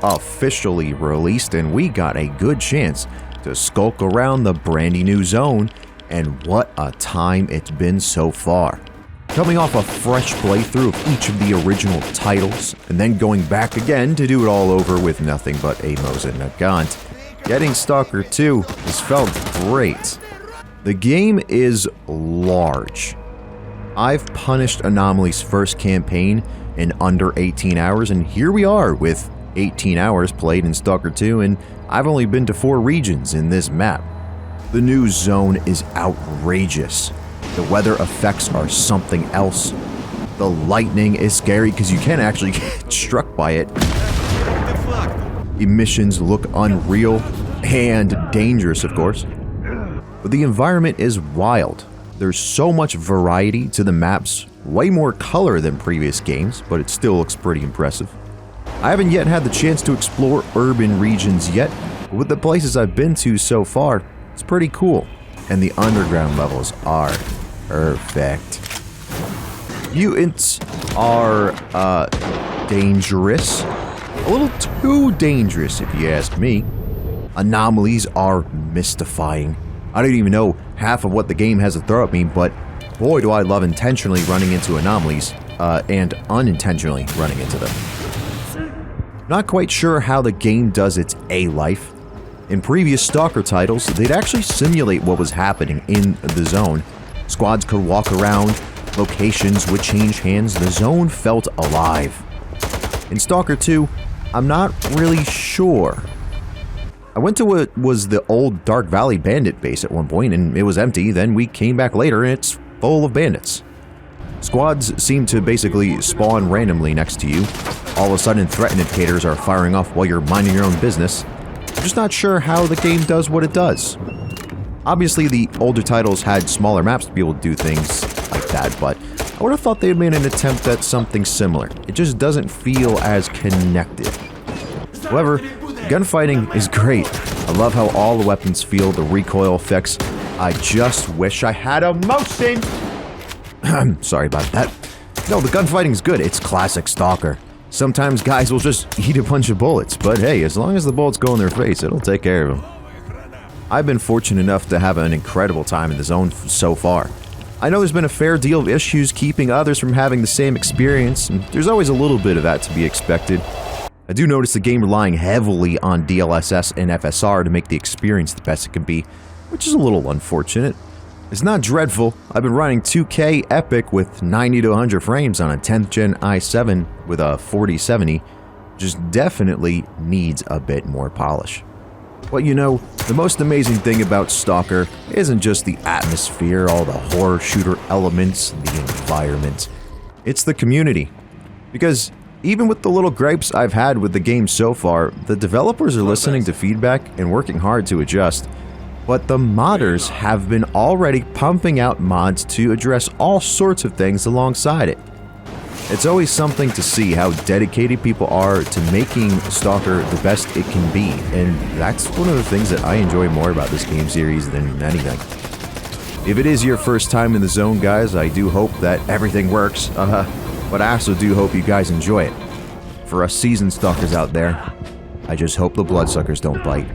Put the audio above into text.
officially released, and we got a good chance to skulk around the brandy new zone, and what a time it's been so far. Coming off a fresh playthrough of each of the original titles, and then going back again to do it all over with nothing but Amos and Nagant, getting Stalker 2 has felt great. The game is large. I've punished Anomaly's first campaign in under 18 hours, and here we are with 18 hours played in Stalker 2, and I've only been to 4 regions in this map. The new zone is outrageous. The weather effects are something else. The lightning is scary because you can actually get struck by it. Emissions look unreal and dangerous, of course. But the environment is wild. There's so much variety to the maps, way more color than previous games, but it still looks pretty impressive. I haven't yet had the chance to explore urban regions yet, but with the places I've been to so far, it's pretty cool. And the underground levels are perfect. Mutants are, dangerous. A little too dangerous, if you ask me. Anomalies are mystifying. I don't even know half of what the game has to throw at me, but boy do I love intentionally running into anomalies, and unintentionally running into them. Not quite sure how the game does its A-life. In previous Stalker titles, they'd actually simulate what was happening in the zone. Squads could walk around, locations would change hands, the zone felt alive. In Stalker 2, I'm not really sure. I went to what was the old Dark Valley bandit base at one point, and it was empty. Then we came back later and it's full of bandits. Squads seem to basically spawn randomly next to you. All of a sudden, threat indicators are firing off while you're minding your own business. I'm just not sure how the game does what it does. Obviously, the older titles had smaller maps to be able to do things like that, but I would have thought they had made an attempt at something similar. It just doesn't feel as connected. However, gunfighting is great. I love how all the weapons feel, the recoil effects. I just wish I had a motion! Sorry about that. No, the gunfighting's good. It's classic Stalker. Sometimes guys will just eat a bunch of bullets, but hey, as long as the bullets go in their face, it'll take care of them. I've been fortunate enough to have an incredible time in the zone so far. I know there's been a fair deal of issues keeping others from having the same experience, and there's always a little bit of that to be expected. I do notice the game relying heavily on DLSS and FSR to make the experience the best it can be, which is a little unfortunate. It's not dreadful. I've been running 2K Epic with 90 to 100 frames on a 10th gen i7 with a 4070, just definitely needs a bit more polish. But you know, the most amazing thing about Stalker isn't just the atmosphere, all the horror shooter elements, the environment. It's the community. Because even with the little gripes I've had with the game so far, the developers are listening to feedback and working hard to adjust. But the modders have been already pumping out mods to address all sorts of things alongside it. It's always something to see how dedicated people are to making Stalker the best it can be, and that's one of the things that I enjoy more about this game series than anything. If it is your first time in the zone, guys, I do hope that everything works, but I also do hope you guys enjoy it. For us seasoned Stalkers out there, I just hope the bloodsuckers don't bite.